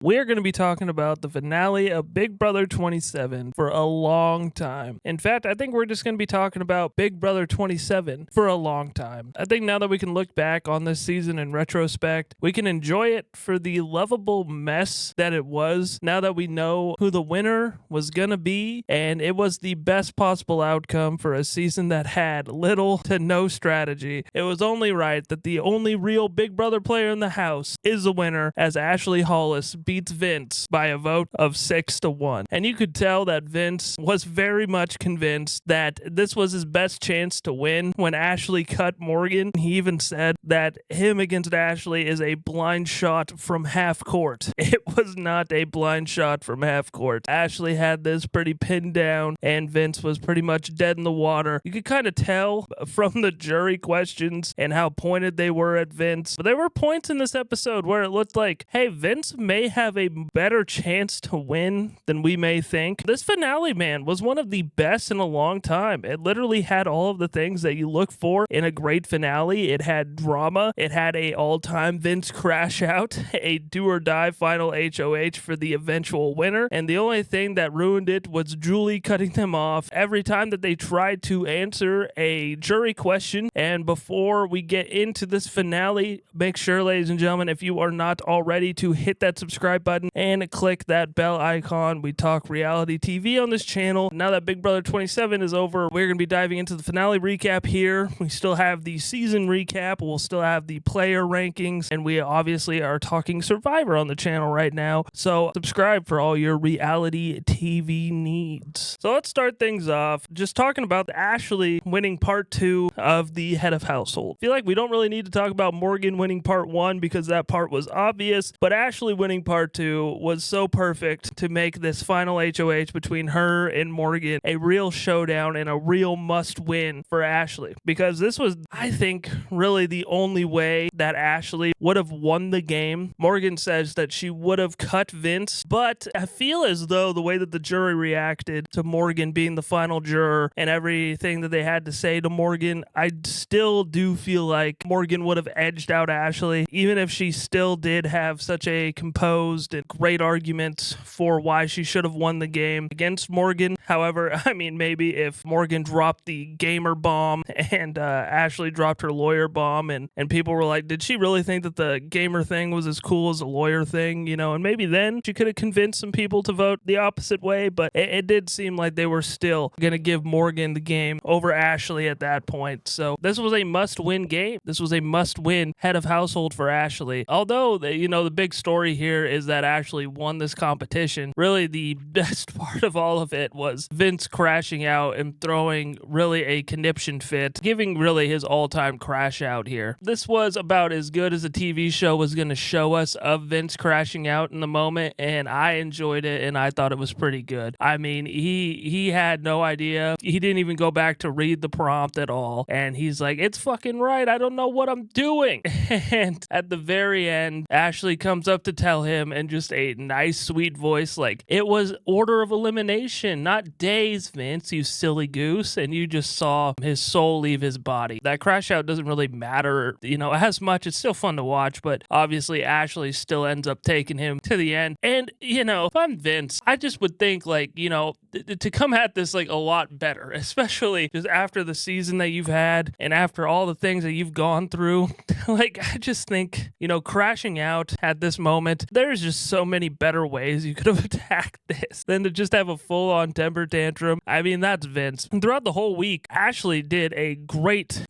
we're going to be talking about the finale of Big Brother 27 for a long time. In fact, I think we're just going to be talking about Big Brother 27 for a long time. I think now that we can look back on this season in retrospect, we can enjoy it for the lovable mess that it was now that we know who the winner was going to be, and it was the best possible outcome for a season that had little to no strategy. It was only right that the only real Big Brother player in the house is the winner, as Ashley Hollis beats Vince by a vote of 6-1. And you could tell that Vince was very much convinced that this was his best chance to win. When Ashley cut Morgan, he even said that him against Ashley is a blind shot from half court. It was not a blind shot from half court. Ashley had this pretty pinned down, and Vince was pretty much dead in the water. You could kind of tell from the jury questions and how pointed they were at Vince. But there were points in this episode where it looked like, hey, Vince may have a better chance to win than we may think. This finale, man, was one of the best in a long time. It literally had all of the things that you look for in a great finale. It had drama. It had a all-time Vince crash out, a do-or-die final HOH for the eventual winner. And the only thing that ruined it was Julie cutting them off every time that they tried to answer a jury question. And before we get into this finale, make sure, ladies and gentlemen, if you are not already, to hit that subscribe button and click that bell icon. We talk reality TV on this channel. Now that Big Brother 27 is over, we're going to be diving into the finale recap here. We still have the season recap. We'll still have the player rankings, and we obviously are talking Survivor on the channel right now. So subscribe for all your reality TV needs. So let's start things off just talking about Ashley winning part 2 of the head of household. I feel like we don't really need to talk about Morgan winning part 1 because that part was obvious, but Ashley winning part 2 was so perfect to make this final HOH between her and Morgan a real showdown and a real must-win for Ashley, because this was, I think, really the only way that Ashley would have won the game. Morgan says that she would have cut Vince, but I feel as though the way that the jury reacted to Morgan being the final juror and everything that they had to say to Morgan, I still do feel like Morgan would have edged out Ashley, even if she still did have such a composed and great argument for why she should have won the game against Morgan. However, I mean, maybe if Morgan dropped the gamer bomb and Ashley dropped her lawyer bomb, and people were like, did she really think that the gamer thing was as cool as the lawyer thing? You know, and maybe then she could have convinced some people to vote the opposite way, but it did seem like they were still going to give Morgan the game over Ashley at that point. So this was a must-win game. This was a must-win head of household for Ashley. Although, the big story here is that Ashley won this competition. Really, the best part of all of it was Vince crashing out and throwing really a conniption fit, giving really his all-time crash out here. This was about as good as a TV show was going to show us of Vince crashing out in the moment, and I enjoyed it, and I thought it was pretty good. I mean, he had no idea. He didn't even go back to read the prompt at all, and he's like, it's fucking right. I don't know what I'm doing. And at the very end, Ashley comes up to tell him in just a nice, sweet voice, like, it was order of elimination, not days, Vince, you silly goose. And you just saw his soul leave his body. That crash out doesn't really matter, as much. It's still fun to watch, but obviously Ashley still ends up taking him to the end. And, if I'm Vince, I just would think, like, to come at this like a lot better, especially just after the season that you've had and after all the things that you've gone through. Like, I just think, crashing out at this moment, there's just so many better ways you could have attacked this than to just have a full-on temper tantrum. I mean, that's Vince. And throughout the whole week, Ashley did a great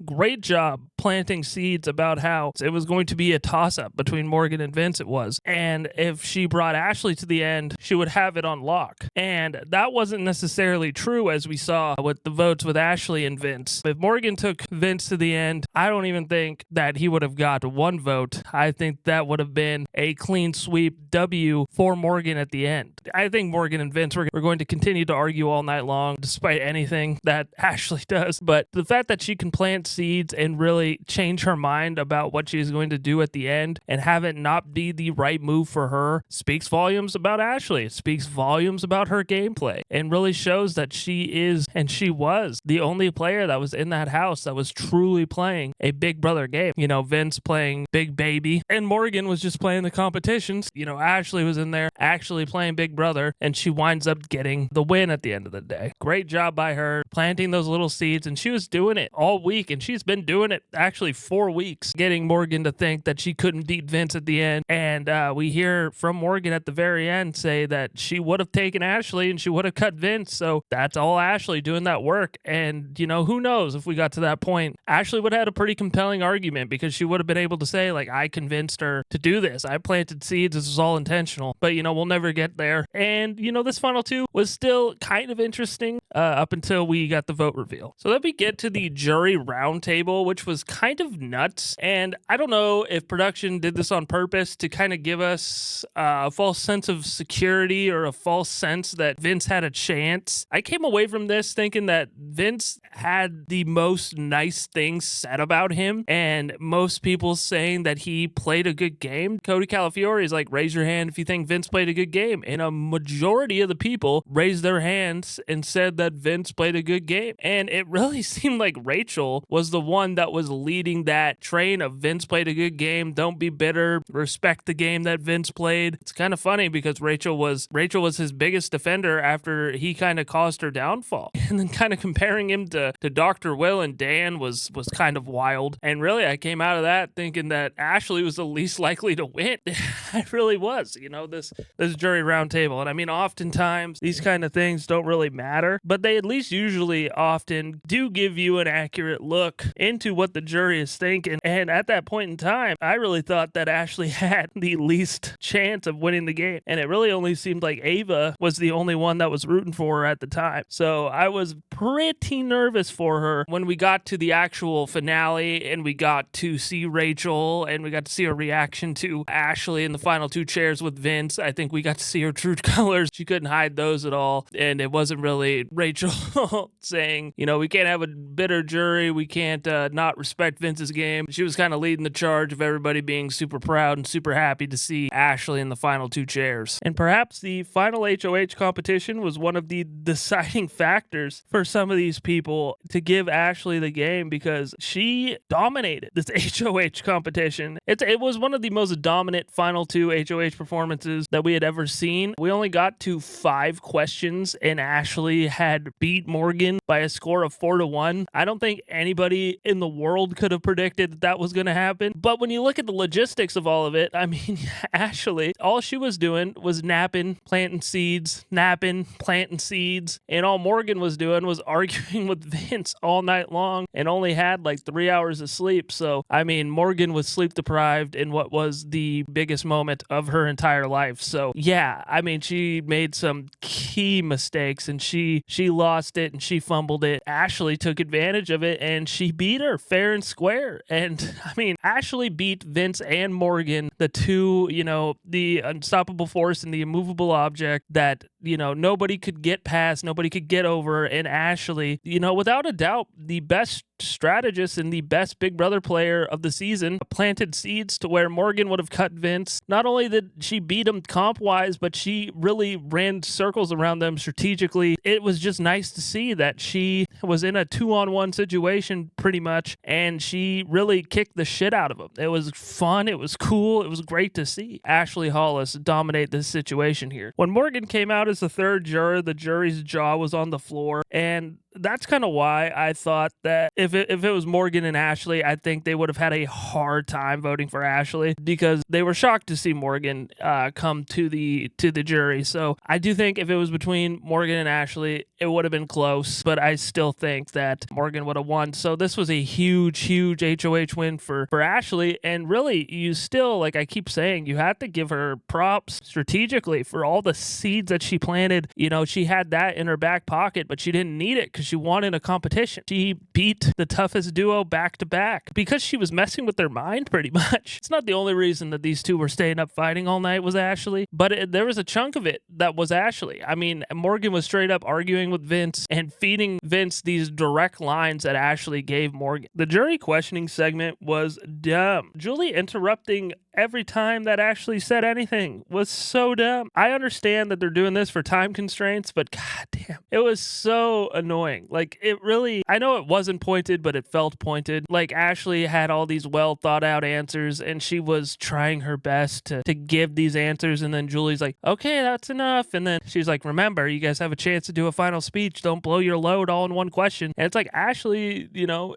job planting seeds about how it was going to be a toss-up between Morgan and Vince. It was. And if she brought Ashley to the end, she would have it on lock. And that wasn't necessarily true, as we saw with the votes with Ashley and Vince. If Morgan took Vince to the end, I don't even think that he would have got one vote. I think that would have been a clean sweep W for Morgan at the end. I think Morgan and Vince were going to continue to argue all night long, despite anything that Ashley does. But the fact that she can plant seeds and really actually change her mind about what she's going to do at the end and have it not be the right move for her speaks volumes about Ashley. It speaks volumes about her gameplay and really shows that she is and she was the only player that was in that house that was truly playing a Big Brother game. You know, Vince playing Big Baby and Morgan was just playing the competitions. You know, Ashley was in there actually playing Big Brother, and she winds up getting the win at the end of the day. Great job by her planting those little seeds, and she was doing it all week, and she's been doing it actually 4 weeks, getting Morgan to think that she couldn't beat Vince at the end. And we hear from Morgan at the very end say that she would have taken Ashley and she would have cut Vince. So that's all Ashley doing that work. And, you know, who knows if we got to that point, Ashley would have had a pretty compelling argument because she would have been able to say, like, I convinced her to do this. I planted seeds. This was all intentional. But, you know, we'll never get there. And, you know, this final two was still kind of interesting up until we got the vote reveal. So then we get to the jury roundtable, which was kind of nuts. And I don't know if production did this on purpose to kind of give us a false sense of security or a false sense that Vince had a chance. I came away from this thinking that Vince had the most nice things said about him, and most people saying that he played a good game. Cody Calafiore is like, raise your hand if you think Vince played a good game. And a majority of the people raised their hands and said that Vince played a good game. And it really seemed like Rachel was the one that was leading that train of Vince played a good game. Don't be bitter. Respect the game that Vince played. It's kind of funny because Rachel was his biggest defender after he kind of caused her downfall. And then kind of comparing him to Dr. Will and Dan was kind of wild. And really, I came out of that thinking that Ashley was the least likely to win. I really was, you know, this jury roundtable. And I mean, oftentimes these kind of things don't really matter, but they at least usually often do give you an accurate look into what the jury is thinking. And at that point in time, I really thought that Ashley had the least chance of winning the game. And it really only seemed like Ava was the only one that was rooting for her at the time. So I was pretty nervous for her when we got to the actual finale and we got to see Rachel and we got to see her reaction to Ashley in the final two chairs with Vince. I think we got to see her true colors. She couldn't hide those at all. And it wasn't really Rachel saying, you know, we can't have a bitter jury. We can't not respect Vince's game. She was kind of leading the charge of everybody being super proud and super happy to see Ashley in the final two chairs. And perhaps the final HOH competition was one of the deciding factors for some of these people to give Ashley the game because she dominated this HOH competition. It was one of the most dominant final two HOH performances that we had ever seen. We only got to 5 questions and Ashley had beat Morgan by a score of 4-1. I don't think anybody in the world could have predicted that was going to happen. But when you look at the logistics of all of it, I mean, Ashley, all she was doing was napping, planting seeds, and all Morgan was doing was arguing with Vince all night long and only had like 3 hours of sleep. So, I mean, Morgan was sleep deprived in what was the biggest moment of her entire life. So, yeah, I mean, she made some key mistakes and she lost it and she fumbled it. Ashley took advantage of it and she beat her fair and square. And I mean, Ashley beat Vince and Morgan, the two, you know, the unstoppable force and the immovable object that, you know, nobody could get past, nobody could get over. And Ashley, you know, without a doubt, the best strategist and the best Big Brother player of the season, planted seeds to where Morgan would have cut Vince. Not only did she beat him comp-wise, but she really ran circles around them strategically. It was just nice to see that she was in a 2-on-1 situation pretty much, and she really kicked the shit out of him. It was fun. It was cool. It was great to see Ashley Hollis dominate this situation here. When Morgan came out as the third juror, the jury's jaw was on the floor, and that's kind of why I thought that if it was Morgan and Ashley, I think they would have had a hard time voting for Ashley because they were shocked to see Morgan come to the jury. So I do think if it was between Morgan and Ashley, it would have been close, but I still think that Morgan would have won. So this was a huge HOH win for Ashley. And really, you still, like I keep saying, you have to give her props strategically for all the seeds that she planted. You know, she had that in her back pocket, but she didn't need it because because she wanted a competition. She beat the toughest duo back to back because she was messing with their mind pretty much. It's not the only reason that these two were staying up fighting all night was Ashley, but there was a chunk of it that was Ashley. I mean, Morgan was straight up arguing with Vince and feeding Vince these direct lines that Ashley gave Morgan. The jury questioning segment was dumb. Julie interrupting every time that Ashley said anything was so dumb. I understand that they're doing this for time constraints, but goddamn, it was so annoying. Like, it really, I know it wasn't pointed, but it felt pointed. Like, Ashley had all these well thought out answers and she was trying her best to give these answers, and then Julie's like, okay, that's enough. And then she's like, remember, you guys have a chance to do a final speech. Don't blow your load all in one question. And it's like Ashley,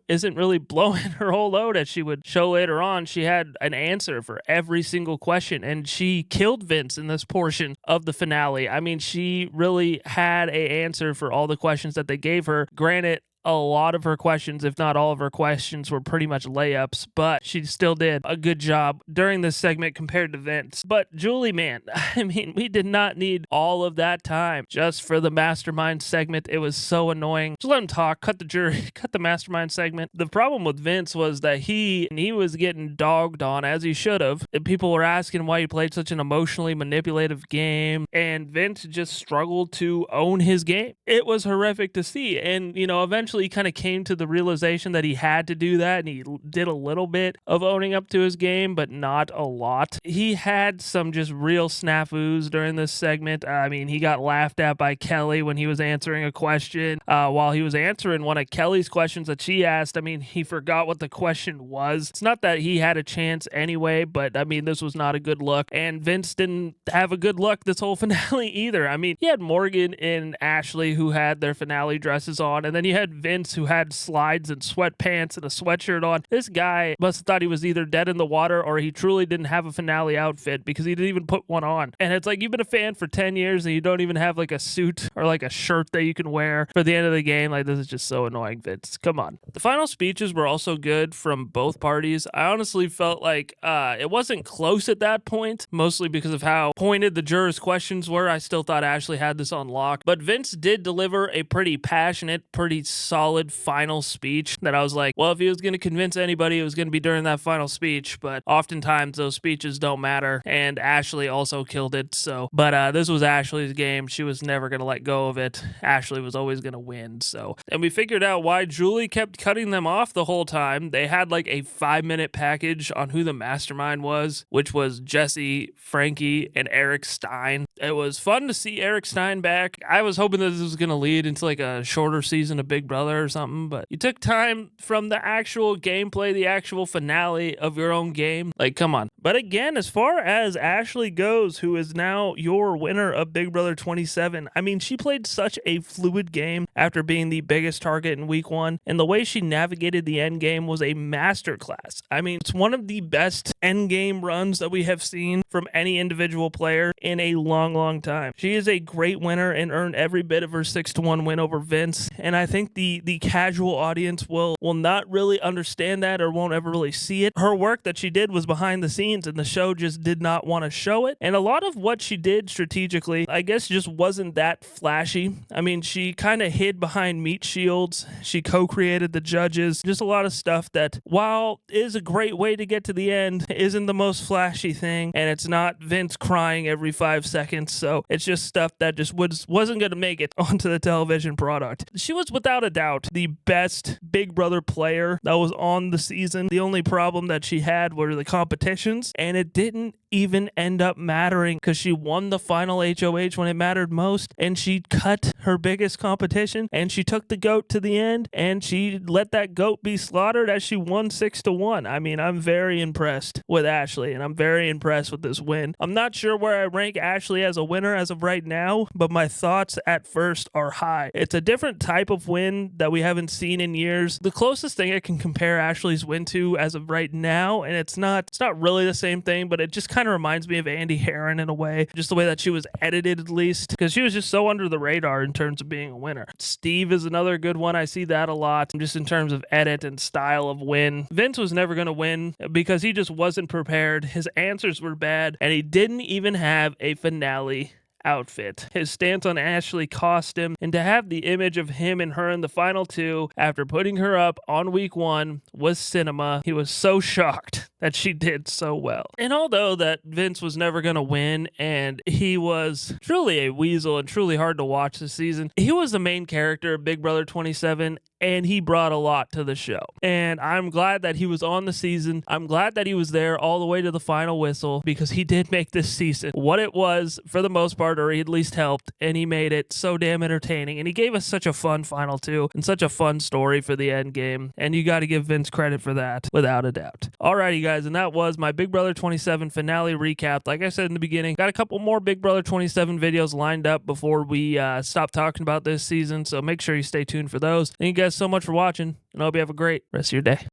isn't really blowing her whole load, as she would show later on. She had an answer for every single question, and she killed Vince in this portion of the finale. I mean, she really had an answer for all the questions that they gave her. Granted, a lot of her questions, if not all of her questions, were pretty much layups, but she still did a good job during this segment compared to Vince. But Julie, man, I mean, we did not need all of that time just for the Mastermind segment. It was so annoying. Just let him talk, cut the jury, cut the Mastermind segment. The problem with Vince was that he was getting dogged on, as he should have. And people were asking why he played such an emotionally manipulative game, and Vince just struggled to own his game. It was horrific to see, and, eventually he kind of came to the realization that he had to do that, and he did a little bit of owning up to his game, but not a lot. He had some just real snafus during this segment. I mean, he got laughed at by Kelly when he was answering a question. While he was answering one of Kelly's questions that she asked, I mean, he forgot what the question was. It's not that he had a chance anyway, but I mean, this was not a good look, and Vince didn't have a good look this whole finale either. I mean, he had Morgan and Ashley who had their finale dresses on, and then you had Vince, who had slides and sweatpants and a sweatshirt on. This guy must have thought he was either dead in the water or he truly didn't have a finale outfit, because he didn't even put one on. And it's like, you've been a fan for 10 years and you don't even have like a suit or like a shirt that you can wear for the end of the game. Like, this is just so annoying, Vince. Come on. The final speeches were also good from both parties. I honestly felt like it wasn't close at that point, mostly because of how pointed the jurors' questions were. I still thought Ashley had this on lock, but Vince did deliver a pretty passionate, pretty solid final speech that I was like, well, if he was going to convince anybody, it was going to be during that final speech. But oftentimes those speeches don't matter, and Ashley also killed it. But this was Ashley's game. She was never going to let go of it. Ashley was always going to win. And we figured out why Julie kept cutting them off the whole time. They had like a 5-minute package on who the mastermind was, which was Jesse, Frankie, and Eric Stein. It was fun to see Eric Stein back. I was hoping that this was going to lead into like a shorter season of Big Brother or something, but you took time from the actual gameplay, the actual finale of your own game. Like, come on. But again, as far as Ashley goes, who is now your winner of Big Brother 27, I mean, she played such a fluid game after being the biggest target in week 1, and the way she navigated the endgame was a masterclass. I mean, it's one of the best endgame runs that we have seen from any individual player in a long time. She is a great winner and earned every bit of her 6-1 win over Vince, and I think the casual audience will not really understand that, or won't ever really see it. Her work that she did was behind the scenes, and the show just did not want to show it. And a lot of what she did strategically, I guess, just wasn't that flashy. I mean, she kind of hid behind meat shields. She co-created the judges. Just a lot of stuff that, while is a great way to get to the end, isn't the most flashy thing. And it's not Vince crying every 5 seconds. So it's just stuff that just wasn't going to make it onto the television product. She was without a doubt the best Big Brother player that was on the season. The only problem that she had were the competitions, and it didn't even end up mattering because she won the final HOH when it mattered most, and she cut her biggest competition, and she took the goat to the end, and she let that goat be slaughtered as she won 6-1. I mean, I'm very impressed with Ashley, and I'm very impressed with this win. I'm not sure where I rank Ashley as a winner as of right now, but my thoughts at first are high. It's a different type of win that we haven't seen in years. The closest thing I can compare Ashley's win to as of right now, and it's not really the same thing, but it just kind of reminds me of Andy Herron in a way, just the way that she was edited, at least, because she was just so under the radar in terms of being a winner. Steve is another good one. I see that a lot, just in terms of edit and style of win. Vince was never going to win because he just wasn't prepared. His answers were bad, and he didn't even have a finale outfit. His stance on Ashley cost him, and to have the image of him and her in the final two after putting her up on week 1 was cinema. He was so shocked that she did so well. And although that Vince was never going to win and he was truly a weasel and truly hard to watch this season, he was the main character of Big Brother 27 and he brought a lot to the show. And I'm glad that he was on the season. I'm glad that he was there all the way to the final whistle because he did make this season what it was for the most part, or he at least helped, and he made it so damn entertaining. And he gave us such a fun final two and such a fun story for the end game. And you got to give Vince credit for that, without a doubt. Alrighty, guys, and that was my Big Brother 27 finale recap. Like I said in the beginning, got a couple more Big Brother 27 videos lined up before we stop talking about this season, so make sure you stay tuned for those. Thank you guys so much for watching, and I hope you have a great rest of your day.